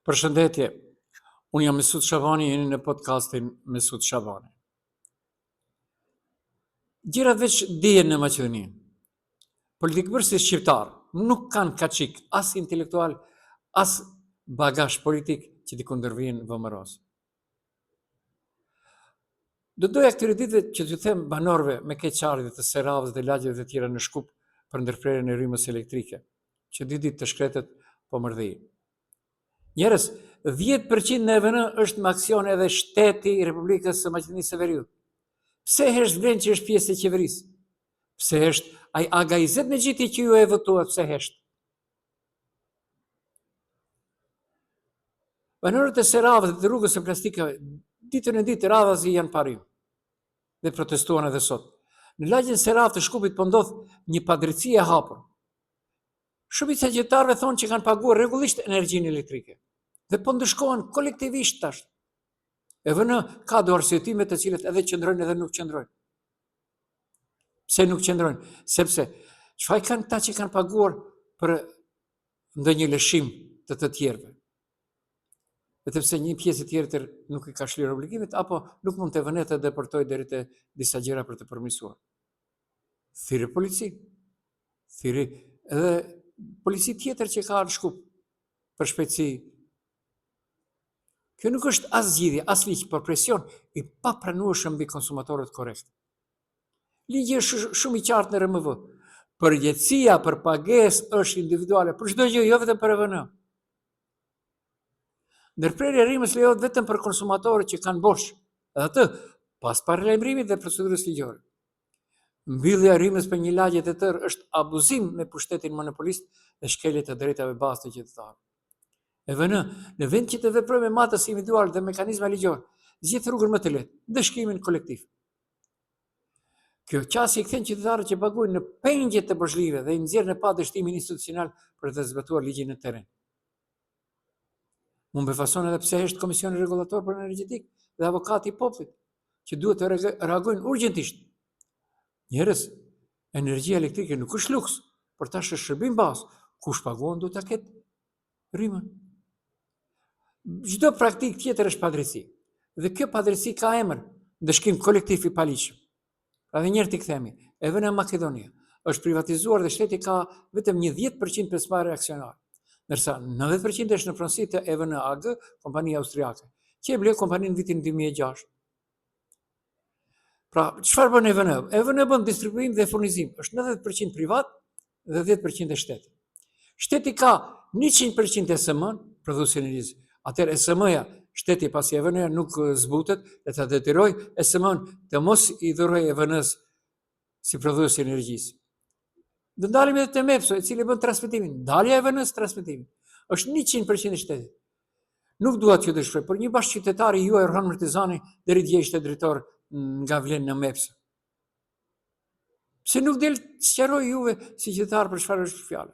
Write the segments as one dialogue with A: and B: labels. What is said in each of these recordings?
A: Përshëndetje, unë jam Mesut Shabani, jeni në podcastin Mesut Shabani. Gjërat veç dijen në Maqedoni. Politikëbërësi shqiptar nuk kanë kaçik as intelektual, as bagazh politik që t'i kundërvijnë vëmëros. Do doja këtyre ditëve që t'ju them banorëve me keqardhje të Seravës dhe lagjeve të tjera në Shkup për ndërprerjen e rrymës elektrike, që ditë të shkretet po mërdhi. Njerëz, 10% në EVN është me aksion edhe shteti i Republikës së Maqedonisë së Veriut. Pse hesht vlen që është pjesë e qeverisë? Pse hesht ai aga 20 në gjithi që ju e votuat, pse hesht? Banorët e Seravës dhe të rrugës së plastikave, ditën e ditë radhazi janë parim dhe protestuan edhe sot. Në lagjen Seravë të Shkupit po ndodh një padrejtësi e hapur. Shumica e qytetarëve thonë që kanë paguar rregullisht energjinë elektrike dhe po ndëshkohen kolektivisht tash. EVN ka do arsyetime të cilat edhe qëndrojnë edhe nuk qëndrojnë. Pse nuk qëndrojnë? Sepse çfarë kanë ta që kanë paguar për ndonjë lëshim të tjerëve? Vetëm se një pjesë tjetër nuk i ka shlyer obligimet, apo nuk mund të vënet të deportojë deri te disa gjëra për të përmirësuar. Thirrë polici. Thirrë edhe polici tjetër që ka në Shkup për shpejtësi. Kjo nuk është as zgjidhje, as ligj, por presion i papranueshëm mbi konsumatorët korrekt. Ligji është shumë i qartë në RMV. Përgjegjësia për pagesë është individuale për çdo gjë, jo vetëm për EVN. Ndërprerja e rrymës lejohet vetëm për konsumatorët që kanë borxh, edhe atë pas paralajmërimit dhe procedurës ligjore. Mbyllja e rrymës për një lagje të tërë është abuzim me pushtetin monopolist dhe shkelje të drejtave bazë të qytetarëve. EVN, në vend që të veprojë me matës individual dhe mekanizma ligjor, zgjedh rrugën më të lehtë, dëshkimin kolektiv. Kjo qasje i kthen qytetarët që paguajnë në pengje të borxhlive dhe i nxjerr në pa dështimin institucional për të zbatuar ligjin në terren. Mund befason edhe pse është Komisioni Rregullator për Energjetik dhe avokati i popullit, që duhet të reagojnë urgjentisht. Njerëz, energjia elektrike nuk është luks, por tash është shërbim bazë. Kush paguan duhet ta ketë rrymën. Çdo praktikë tjetër është padrejtësi. Dhe kjo padrejtësi ka emër, dëshkim kolektiv i paligjshëm. Pra dhe njerë t'i kthemi, EVN Makedonia është privatizuar dhe shteti ka vetëm një 10% pjesëmarrje aksionare, ndërsa 90% është në pronësi të EVN AG, kompania austriake, që e ble kompaninë në vitin 2006. Pra, çfarë bën EVN? EVN bën distribuim dhe furnizim, është 90% privat dhe 10% e shtetit. Shteti ka 100% SM, prodhuesi i energjisë. Atëherë SM-ja, shteti pasi EVN-ja nuk zbutet, le ta detyroj SM-n të mos i dhuroj EVN-s si prodhuesi i energjisë. Do ndalim edhe te MEPSO, i cili bën transmetimin. Ndalja e EVN-s transmetimin është 100% e shtetit. Nuk dua t'ju dëshpëroj, por një bashkëqytetar i juaj Orhan Murtizani deri dje ishte drejtor nga Vlen në MEPSO. Pse nuk del të sqaroj juve si qytetar për çfarë është fjala?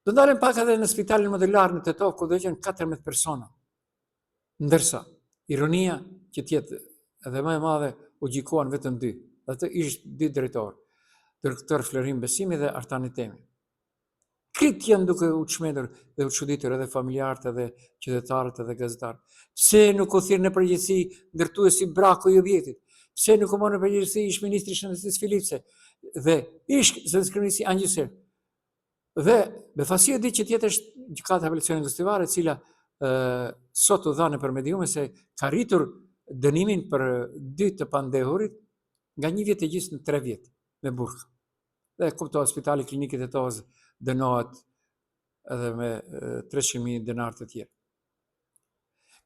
A: Do ndalem pak edhe në spitalin modelar në Tetov, ku do qenë 14 persona. Ndërsa, ironia që tjetë edhe më e madhe u gjikohen vetëm 2. Dhe të ishtë 2 drejtorë, doktor Florim Besimi dhe Artani Temi. Krit janë duke u çmendur dhe u çuditur edhe familjarët edhe qytetarët edhe gazetarët. Pse nuk u thirrën në përgjegjësi ndërtuesi braku i objektit? Pse nuk u morën në përgjegjësi ish ministri i Shëndetësisë Filipse dhe ish zëvendëskryeministri Angjëser? Dhe befasi e di që tjetër është gjykata apelacioni kushtivare, e cila sot u dha në përmediume se ka rritur dënimin për 2 të pandehurit nga 1 vjet e gjys në 3 vjet me burg. Dhe kuptohet spitali klinikit e Tetovës dënohet edhe me 300.000 denar të tjerë.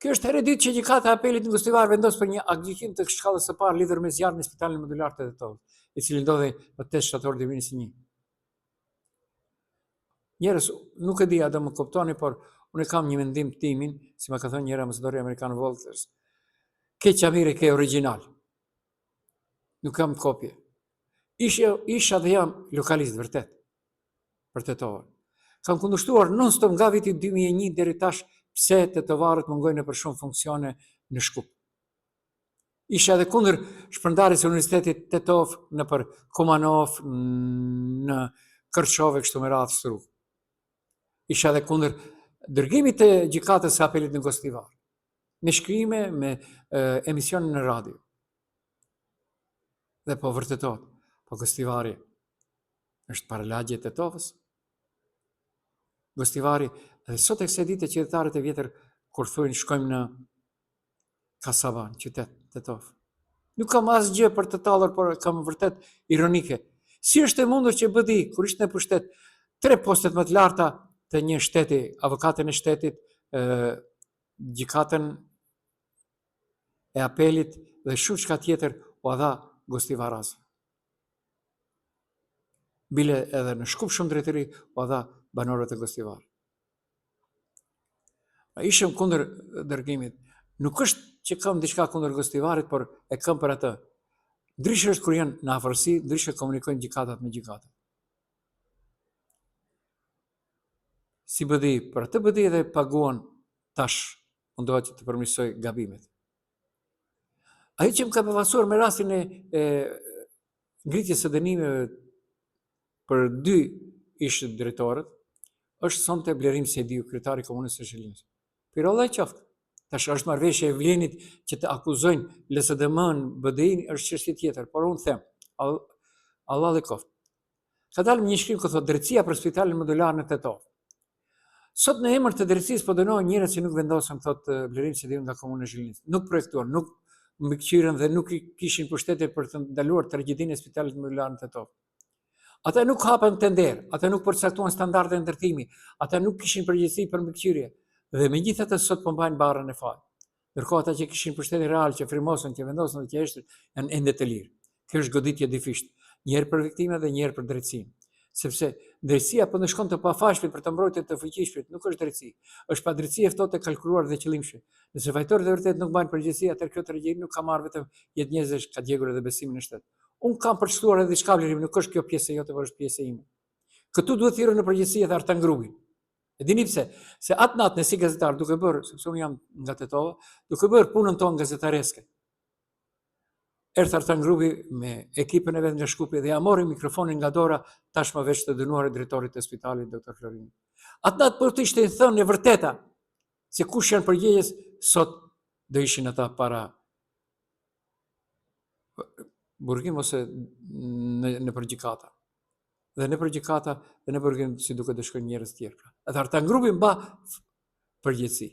A: Kjo është herë e dytë që gjykata e apelit në kushtivar vendos për një aktgjykim të shkallës së parë lidhur me zjarrin në spitalin modular të Tetovës, i cili ndodhej më 8 shtator 2021. Njerëz, nuk e di a do më kuptoni, por unë kam një mendim timin, si më ka thënë njëra ambasadori amerikan Walters. Ke qamire, ke original. Nuk kam kopje. Isha dhe jam lokalist vërtet për Tetovën. Kam kundërshtuar non-stop nga viti 2001 deri tash pse tetovarët mungojnë për shumë funksione në Shkup. Isha edhe kundër shpërndarjes së Universitetit Tetov në për Kumanov, në kërçove kështu me radhë së rrugë. Isha dhe kundër dërgimit të gjykatës së apelit në Gostivar, me shkrime, me emisione në radio. Dhe po vërtetot, po Gostivari është paralagje e Tetovës. Gostivari, dhe sot e kësaj dite qytetarët e vjetër kur thujnë shkojmë në Kasavan, qytet Tetov. Nuk kam asgjë për të tallur, por kam vërtet ironike. Si është e mundur që BDI, kur ishte në pushtet, 3 postet më të larta të një shteti, avokatën e shtetit, gjykatën e apelit dhe shumë çka tjetër u dha Gostivaras. Bile edhe në shkup shumë drejtëri u dha banorët e Gostivar. Ishëm kundër dërgimit. Nuk është që kam diçka kundër Gostivarit, por e kam për atë. Ndryshe është kur janë në afërsi, ndryshe komunikojnë gjykatat me gjykatat. Si BDI, për atë BDI edhe paguan tash, mundohet që të përmirësoj gabimet. Ajo që më ka befasuar me rastin e ngritjes së dënimeve për 2 ish drejtorët, është sonte Blerim Sediu, kryetari i Komunës së Zhëlinës. Pirolla e qoftë. Tash është marrëveshje e Vlenit që të akuzojnë LSDM-n, BDI-n, është çështje tjetër, por unë them, Allah dhe koft. Ka dalë një shkrim që thotë drejtësia për spitalin modular në Tetov. Sot në emër të drejtësisë po dënohen njerëz që nuk vendosën, thotë Blerim Sediu nga Komuna e Zhëlinës. Nuk projektuan, nuk mbikëqyrën dhe nuk kishin pushtete për të ndaluar tragjedinë e spitalit modular në Tetov. Ata nuk hapën tender, ata nuk përcaktuan standarde ndërtimi, ata nuk kishin përgjegjësi për mbikëqyrje. Dhe megjithatë sot po mbajnë barrën e faj. Ndërkohë ata që kishin pushtete real, që frymosën, që vendosën dhe që eshtin, janë ende të lirë. Kjo është goditje difisht, një herë për viktimat dhe një herë për drejtësinë. Sepse drejtësia po ndeshkon të pafashlit për të mbrojtur të fuqishmit, nuk është drejtësi. Është padrejtësi e ftohtë e kalkuluar dhe qëllimshme. Nëse fajtorët e vërtet nuk mbajnë përgjegjësi, atëherë kjo tragjedi nuk ka marrë vetëm jetë njerëzish, ka djegur edhe besimin në shtet. Unë kam përshtuar edhe diçka Blerim, nuk është kjo pjesë e jote, por është pjesë e ime. Këtu duhet thirrur në përgjegjësi edhe Artan Grupin. E dini pse? Se atë natë si gazetar duke bërë, sepse unë jam nga Tetova, duke bërë punën tonë gazetareske. Erdhi Artan Grupi me ekipën e vet nga Shkupi dhe ja mori mikrofonin nga dora tashmë veç të dënuarit drejtorit të spitalit Dr. Florin. Atë natë po të ishte thënë e vërteta se kush janë përgjegjës, sot do ishin ata para burgim ose në përgjikata. Dhe në përgjikata dhe në burgim si duke të shkojnë njerëz tjerë. Edhe Artan Grupi mba përgjegjësi.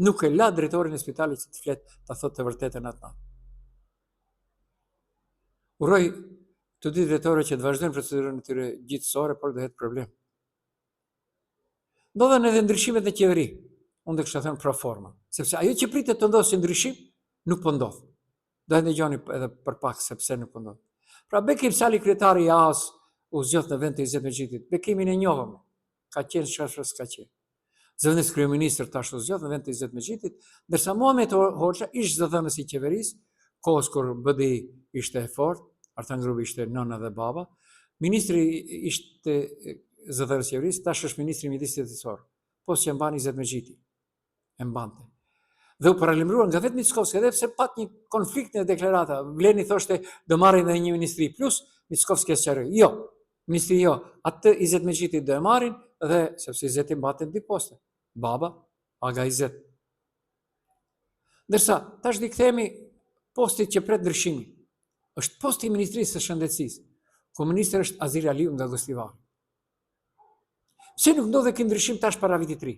A: Nuk e la drejtorin e spitalit që të flet, ta thotë të vërtetën atë natë. Uroj të dy drejtorë që të vazhdojnë procedurën e tyre gjithësore, por do jetë problem. Ndodhen edhe ndryshimet në qeveri. Unë do kisha thënë pro forma, sepse ajo që pritet të ndodhë si ndryshim nuk po ndodh. Do të dëgjoni edhe për pak sepse nuk po ndodh. Pra Bekim Sali, kryetari i AS, u zgjodh në vend të Izzet Mexhitit. Bekimin e njohëm. Ka qenë shkashës ka qenë. Zëvendës kryeministër tash u zgjodh në vend të Izzet Mexhitit, ndërsa Muhamet Hoxha ish zëdhënës i qeverisë, kohës kur BDI ishte e fortë, Artan Grupi ishte nëna dhe baba, ministri ishte zëdhënës i qeverisë, tash është ministri i mjedisit jetësor. Po që mban Izzet Mexhiti. E mbante. Dhe u paralajmëruan nga vetë Mickovski, edhe pse pat një konflikt në deklarata. Vleni thoshte do marrin edhe një ministri plus, Mickovski sqaroi. Jo, ministri jo, atë Izzet Mexhiti do e marrin dhe sepse Izzeti mbante 2 poste. Baba, aga Izzet. Ndërsa tash di kthehemi postit që pret ndryshimi. Është posti i Ministrisë së Shëndetësisë, ku ministri është Azir Aliu nga Gostivari. Pse nuk ndodhe ky ndryshim tash para vitit të ri?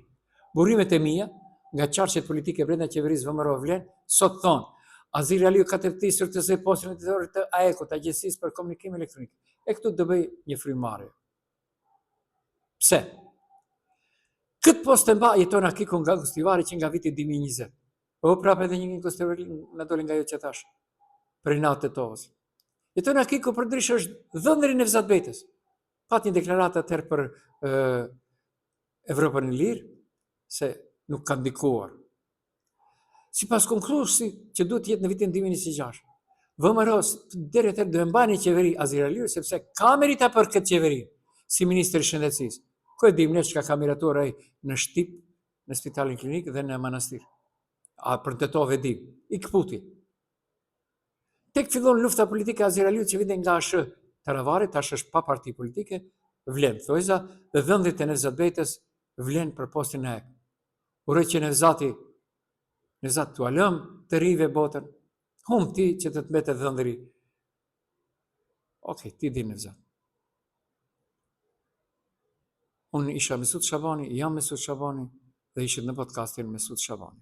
A: Burrimet e mia nga qarqet politike brenda qeverisë VMRO Vlen, sot thonë, Azir Aliu ka tërtisur të zë postin e drejtorit të AEK-ut, Agjencisë për Komunikim Elektronik. E këtu do bëj një frymarrje. Pse? Këtë post e mba jeton Akiku nga Gostivari që nga viti 2020. Po prapë edhe një Gostivari na doli nga ajo që thash. Për natë të Tetovës. Jeton Akiku përdryshe është dhëndri në Nevzat Betës. Pat një deklaratë atëherë për Evropën e Lirë, se nuk ka ndikuar. Sipas konkursit që duhet të jetë në vitin 2026. VMRO deri atëherë do e mbani qeveri Azir Aliu sepse ka merita për këtë qeveri si ministri i shëndetësisë. Ku e dim ne çka ka miratuar ai në Shtip, në Spitalin Klinik dhe në Manastir. A për Tetovë dim, i kputi. Tek fillon lufta politike Azir Aliu që vjen nga ASH Taravari, tash është pa parti politike, vlen. Thojza dhe dhëndit e Nevzat Betës vlen për postin e hek. Uroj që Nevzat t'u alëm të rive botën, hum ti që të mbetet dhëndëri. Okej, ti di Nevzat. Unë isha Mesut Shabani, jam Mesut Shabani dhe ishit në podcastin Mesut Shabani.